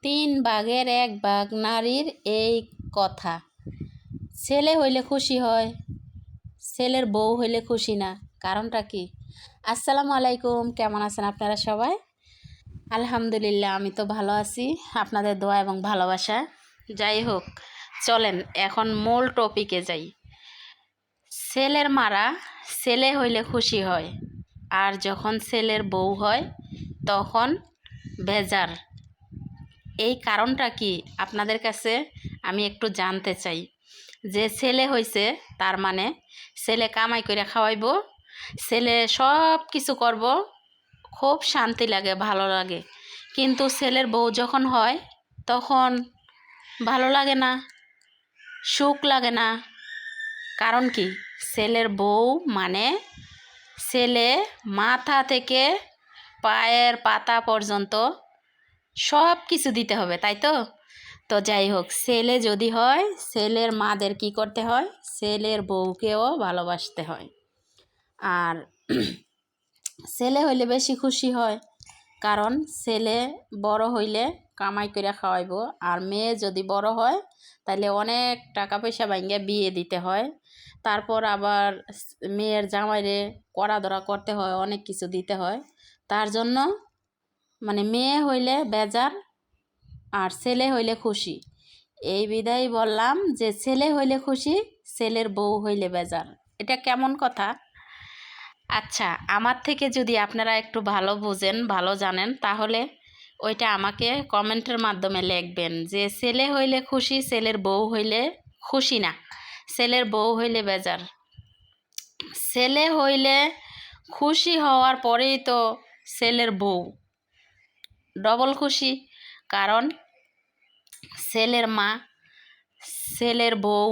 তিন ভাগের এক ভাগ নারীর এই কথা। ছেলে হইলে খুশি হয়, ছেলের বউ হইলে খুশি না। কারণটা কি? আসসালামু আলাইকুম, কেমন আছেন আপনারা সবাই? আলহামদুলিল্লাহ, আমি তো ভালো আছি, আপনাদের দোয়া এবং ভালোবাসা। যাই হোক, চলেন এখন মূল টপিকে যাই। ছেলের মারা ছেলে হইলে খুশি হয়, আর যখন ছেলের বউ হয় তখন বেজার। এই কারণটা কি আপনাদের কাছে আমি একটু জানতে চাই। যে ছেলে হইছে তার মানে ছেলে কামাই করে খাওয়াইব, ছেলে সব কিছু করব, খুব শান্তি লাগে, ভালো লাগে। কিন্তু ছেলের বউ যখন হয় তখন ভালো লাগে না, সুখ লাগে না। কারণ কি? ছেলের বউ মানে ছেলে মাথা থেকে পায়ের পাতা পর্যন্ত সব কিছু দিতে হবে, তাই তো? তো যাই হোক, ছেলে যদি হয়, ছেলের মাদের কি করতে হয়? ছেলের বউকেও ভালোবাসতে হয়। আর ছেলে হইলে বেশি খুশি হয়, কারণ ছেলে বড় হইলে কামাই করে খাওয়াইব। আর মেয়ে যদি বড় হয় তাহলে অনেক টাকা পয়সা ভাঙ্গে বিয়ে দিতে হয়, তারপর আবার মেয়ের জামাইরে কড়া ধরা করতে হয়, অনেক কিছু দিতে হয়। তার জন্য মানে মেয়ে হইলে বেজার আর ছেলে হইলে খুশি। এই বিধায় বললাম যে ছেলে হইলে খুশি, ছেলের বউ হইলে বেজার। এটা কেমন কথা? আচ্ছা, আমার থেকে যদি আপনারা একটু ভালো বুঝেন, ভালো জানেন, তাহলে ওইটা আমাকে কমেন্টের মাধ্যমে লিখবেন যে ছেলে হইলে খুশি, ছেলের বউ হইলে খুশি না, ছেলের বউ হইলে বেজার। ছেলে হইলে খুশি হওয়ার পরেই তো ছেলের বউ ডবল খুশি। কারণ ছেলের মা, ছেলের বউ,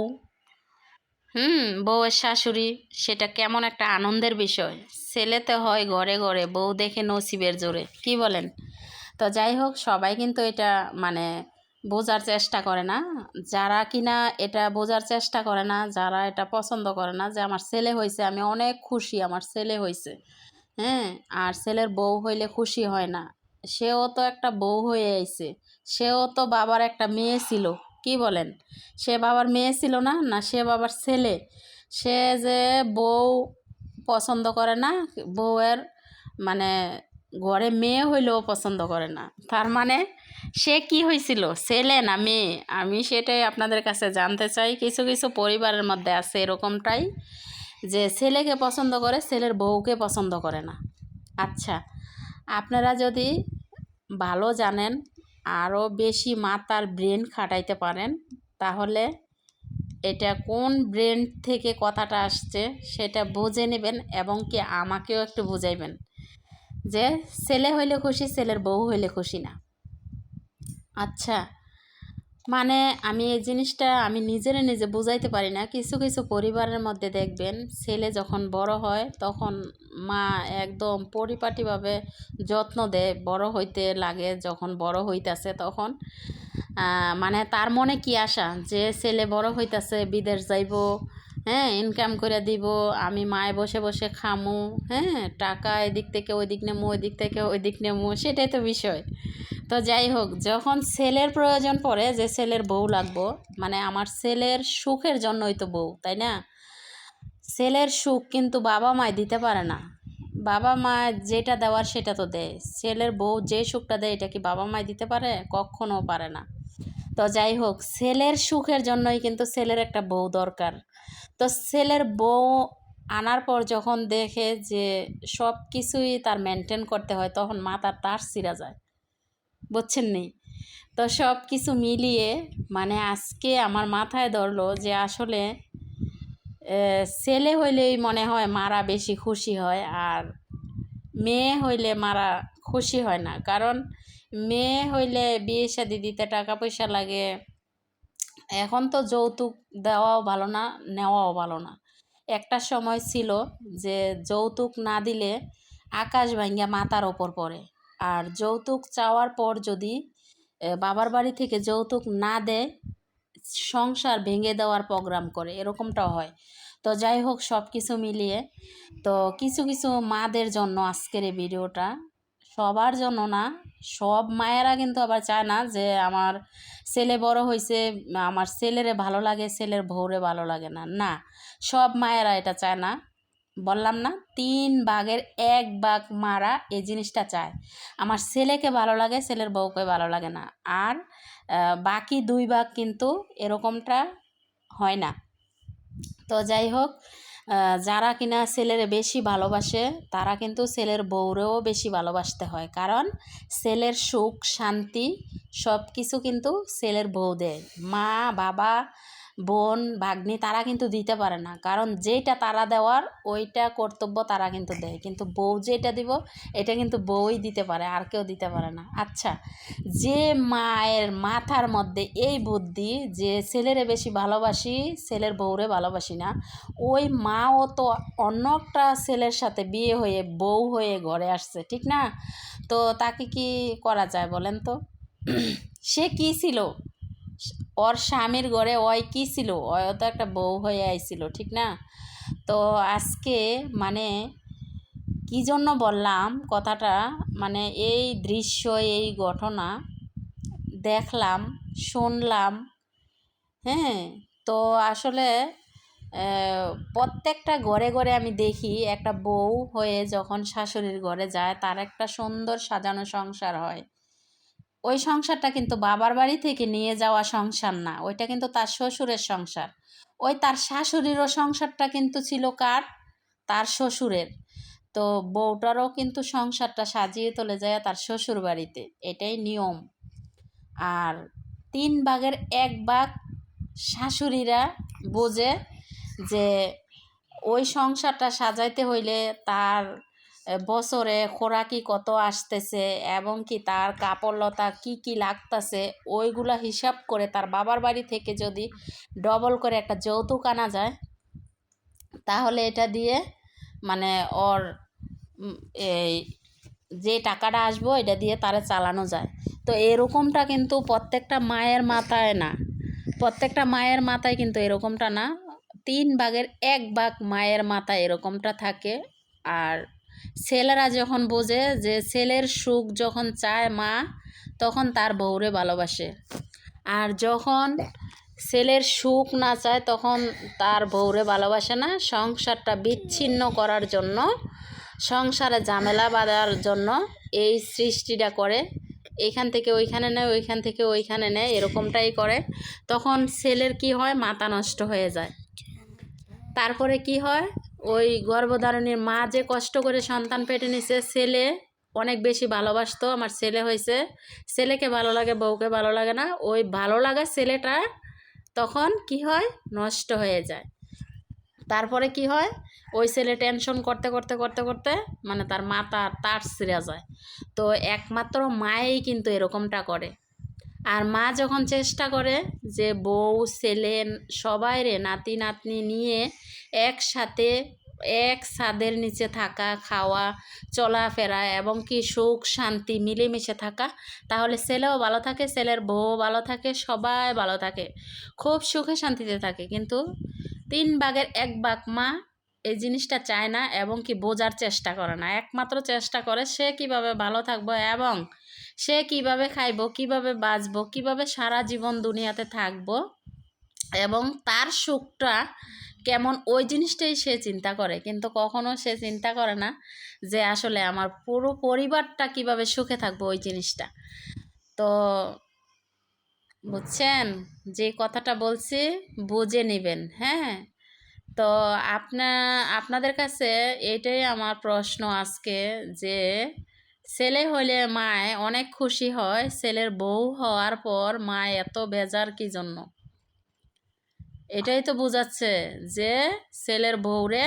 বউয়ের শাশুড়ি, সেটা কেমন একটা আনন্দের বিষয়। ছেলে তো হয় ঘরে ঘরে, বউ দেখে নসিবের জোরে, কি বলেন? তো যাই হোক, সবাই কিন্তু এটা মানে বোঝার চেষ্টা করে না। যারা কিনা এটা বোঝার চেষ্টা করে না, যারা এটা পছন্দ করে না যে আমার ছেলে হয়েছে, আমি অনেক খুশি আমার ছেলে হয়েছে, আর ছেলের বউ হইলে খুশি হয় না। সেও তো একটা বউ হয়ে আইছে, সেও তো বাবার একটা মেয়ে ছিল, কি বলেন? সে বাবার মেয়ে ছিল না, না সে বাবার ছেলে। সে যে বউ পছন্দ করে না, বউয়ের মানে ঘরে মেয়ে হইলেও পছন্দ করে না, তার মানে সে কি হয়েছিল, ছেলে না মেয়ে? আমি সেটাই আপনাদের কাছে জানতে চাই। কিছু কিছু পরিবারের মধ্যে আছে এরকমটাই, যে ছেলেকে পছন্দ করে, ছেলের বউকে পছন্দ করে না। আচ্ছা, আপনারা যদি ভালো জানেন, আরও বেশি মাথার ব্রেন খাটাইতে পারেন, তাহলে এটা কোন ব্রেন থেকে কথাটা আসছে সেটা বুঝে নেবেন, এবং কি আমাকেও একটু বুঝাইবেন যে ছেলে হইলে খুশি, ছেলের বউ হইলে খুশি না। আচ্ছা, মানে আমি এই জিনিসটা আমি নিজে বুঝাইতে পারি না। কিছু কিছু পরিবারের মধ্যে দেখবেন ছেলে যখন বড় হয় তখন মা একদম পরিপাটিভাবে যত্ন দেয়, বড় হইতে লাগে। যখন বড় হইতাছে তখন মানে তার মনে কি আশা যে ছেলে বড় হইতাছে, বিদেশ যাইব, ইনকাম করে দিব, আমি মায়ে বসে বসে খামু, টাকা এদিক থেকে ওই দিক নেমু, ওই দিক থেকে ওই দিক নেমু, সেটাই তো বিষয়। তো যাই হোক, যখন ছেলের প্রয়োজন পড়ে যে ছেলের বউ লাগবো, মানে আমার ছেলের সুখের জন্যই তো বউ, তাই না? ছেলের সুখ কিন্তু বাবা মায় দিতে পারে না। বাবা মা যেটা দেওয়ার সেটা তো দেয়, ছেলের বউ যে সুখটা দেয় এটা কি বাবা মায় দিতে পারে? কখনো পারে না। তো যাই হোক, ছেলের সুখের জন্যই কিন্তু ছেলের একটা বউ দরকার। তো ছেলের বউ আনার পর যখন দেখে যে সব কিছুই তার মেনটেন করতে হয়, তখন মাথার তার ছিঁড়া যায়, বুঝছেন নি? তো সব কিছু মিলিয়ে মানে আজকে আমার মাথায় ধরলো যে আসলে ছেলে হইলেই মনে হয় মারা বেশি খুশি হয়, আর মেয়ে হইলে মারা খুশি হয় না। কারণ মেয়ে হইলে বিয়ে শাদি দিতে টাকা পয়সা লাগে। এখন তো যৌতুক দেওয়াও ভালো না, নেওয়াও ভালো না। একটা সময় ছিল যে যৌতুক না দিলে আকাশ ভাঙ্গা মাথার ওপর পড়ে, আর যৌতুক চাওয়ার পর যদি বাবার বাড়ি থেকে যৌতুক না দেয়, সংসার ভেঙে দেওয়ার প্রোগ্রাম করে, এরকমটাও হয়। তো যাই হোক, সব কিছু মিলিয়ে তো কিছু কিছু মাদের জন্য আজকের এই ভিডিওটা। সবার জন্য না। সব মায়েরা কিন্তু আবার চায় না যে আমার ছেলে বড় হয়েছে, আমার ছেলেরে ভালো লাগে, ছেলের বউরে ভালো লাগে না। না, সব মায়েরা এটা চায় না। বললাম না, 3/1 মারা এই জিনিসটা চায়। আমার ছেলেকে ভালো লাগে, ছেলের বউকে ভালো লাগে না। আর বাকি 2 ভাগ কিন্তু এরকমটা হয় না। তো যাই হোক, যারা কিনা ছেলেরে বেশি ভালোবাসে তারা কিন্তু ছেলের বউরেও বেশি ভালোবাসতে হয়, কারণ ছেলের সুখ শান্তি সব কিছু কিন্তু ছেলের বউ দেয়। মা বাবা বোন ভাগ্নি তারা কিন্তু দিতে পারে না, কারণ যেটা তারা দেওয়ার ওইটা কর্তব্য তারা কিন্তু দেয়, কিন্তু বউ যেটা দিব এটা কিন্তু বউই দিতে পারে, আর কেউ দিতে পারে না। আচ্ছা, যে মায়ের মাথার মধ্যে এই বুদ্ধি যে ছেলেরে বেশি ভালোবাসি, ছেলের বউরে ভালোবাসি না, ওই মাও তো অন্য একটা ছেলের সাথে বিয়ে হয়ে বউ হয়ে ঘরে আসছে, ঠিক না? তো তাকে কি করা যায় বলেন তো? সে কি ছিল? ওর স্বামীর ঘরে ওই কি ছিল? ওই তো একটা বউ হয়ে আইছিল, ঠিক না? তো আজকে মানে কি জন্য বললাম কথাটা, মানে এই দৃশ্য, এই ঘটনা দেখলাম, শুনলাম, হ্যাঁ। তো আসলে প্রত্যেকটা ঘরে ঘরে আমি দেখি একটা বউ হয়ে যখন শাশুড়ির ঘরে যায় তার একটা সুন্দর সাজানো সংসার হয়। ওই সংসারটা কিন্তু বাবার বাড়ি থেকে নিয়ে যাওয়া সংসার না, ওইটা কিন্তু তার শ্বশুরের সংসার। ওই তার শাশুড়িরও সংসারটা কিন্তু ছিল কার? তার শ্বশুরের। তো বউটারও কিন্তু সংসারটা সাজিয়ে তোলে যায় তার শ্বশুর বাড়িতে, এটাই নিয়ম। আর 3/1 শাশুড়িরা বোঝে যে ওই সংসারটা সাজাইতে হইলে তার বছরে খোরাকি কত আসতেছে এবং কি তার কাপড়লতা কি কি লাগতেছে ওইগুলা হিসাব করে তার বাবার বাড়ি থেকে যদি ডবল করে একটা যৌতুক আনা যায়, তাহলে এটা দিয়ে মানে ওর এই যে টাকাটা আসবো এটা দিয়ে তারে চালানো যায়। তো এরকমটা কিন্তু প্রত্যেকটা মায়ের মাথায় না, প্রত্যেকটা মায়ের মাথায় কিন্তু এরকমটা না। 3/1 মায়ের মাথায় এরকমটা থাকে। আর ছেলেরা যখন বোঝে যে ছেলের সুখ যখন চায় মা, তখন তার বউরে ভালোবাসে। আর যখন ছেলের সুখ না চায় তখন তার বউরে ভালোবাসে না, সংসারটা বিচ্ছিন্ন করার জন্য, সংসারে ঝামেলা বাঁধার জন্য এই সৃষ্টিটা করে। এইখান থেকে ওইখানে নেয়, ওইখান থেকে ওইখানে নেয়, এরকমটাই করে। তখন ছেলের কি হয়? মাথা নষ্ট হয়ে যায়। তারপরে কি হয়? ওই গর্ভধারণের মা যে কষ্ট করে সন্তান পেটে নিছে, ছেলে অনেক বেশি ভালোবাসতো, আমার ছেলে হয়েছে, ছেলেকে ভালো লাগে বউকে ভালো লাগে না, ওই ভালো লাগা ছেলেটা তখন কি হয়? নষ্ট হয়ে যায়। তারপরে কি হয়? ওই ছেলে টেনশন করতে করতে করতে করতে মানে তার মাথা তার ছিঁড়া যায়। তো একমাত্র মায়েই কিন্তু এরকমটা করে। আর মা যখন চেষ্টা করে যে বউ ছেলে সবাইরে নাতি নাতনি নিয়ে একসাথে এক ছাদের নিচে থাকা, খাওয়া, চলাফেরা এবং কি সুখ শান্তি মিলেমিশে থাকা, তাহলে ছেলেও ভালো থাকে, ছেলের বউও ভালো থাকে, সবাই ভালো থাকে, খুব সুখে শান্তিতে থাকে। কিন্তু 3/1 মা এই জিনিসটা চায় না এবং কি বোঝার চেষ্টা করে না। একমাত্র চেষ্টা করে সে কিভাবে ভালো থাকবো এবং সে কিভাবে খাইবো, কিভাবে বাঁচবো, কিভাবে সারা জীবন দুনিয়াতে থাকবো এবং তার সুখটা কেমন, ওই জিনিসটাই সে চিন্তা করে। কিন্তু কখনো সে চিন্তা করে না যে আসলে আমার পুরো পরিবারটা কিভাবে সুখে থাকবো, ওই জিনিসটা। তো বুঝছেন, যে কথাটা বলছি বুঝে নেবেন, হ্যাঁ। তো আপনাদের কাছে এটাই আমার প্রশ্ন আজকে, যে ছেলে হইলে মায় অনেক খুশি হয়, ছেলের বউ হওয়ার পর মায় এত বেজার কি জন্য? এটাই তো বোঝাচ্ছে যে ছেলের বউরে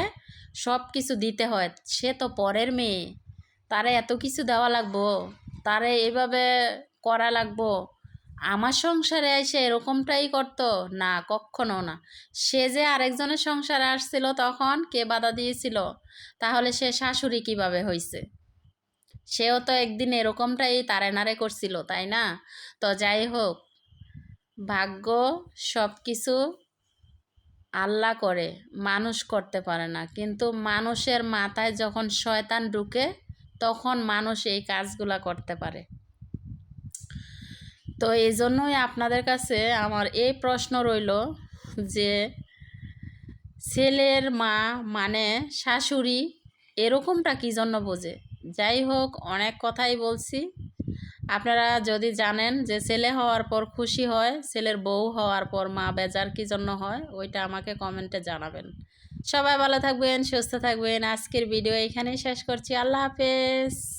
সব কিছু দিতে হয়, সে তো পরের মেয়ে, তারে এত কিছু দেওয়া লাগবো, তারে এইভাবে করা লাগবো। আমার সংসারে এসে এরকমটাই করতো না, কখনো না। সে যে আরেকজনের সংসারে আসছিল তখন কে বাধা দিয়েছিল? তাহলে সে শাশুড়ি কিভাবে হয়েছে? সেও তো একদিন এরকমটাই তারে নারে করছিল, তাই না? তো যাই হোক, ভাগ্য সব কিছু আল্লাহ করে, মানুষ করতে পারে না। কিন্তু মানুষের মাথায় যখন শয়তান ঢুকে তখন মানুষ এই কাজগুলা করতে পারে। তো এই জন্যই আপনাদের কাছে আমার এই প্রশ্ন রইল যে ছেলের মা মানে শাশুড়ি এরকমটা কী জন্য বোঝে। যাই হোক, অনেক কথাই বলছি। আপনারা যদি জানেন যে ছেলে হওয়ার পর খুশি হয়, ছেলের বউ হওয়ার পর মা বেজার কী জন্য হয়, ওইটা আমাকে কমেন্টে জানাবেন। সবাই ভালো থাকবেন, সুস্থ থাকবেন। আজকের ভিডিও এখানেই শেষ করছি। আল্লাহ হাফেজ।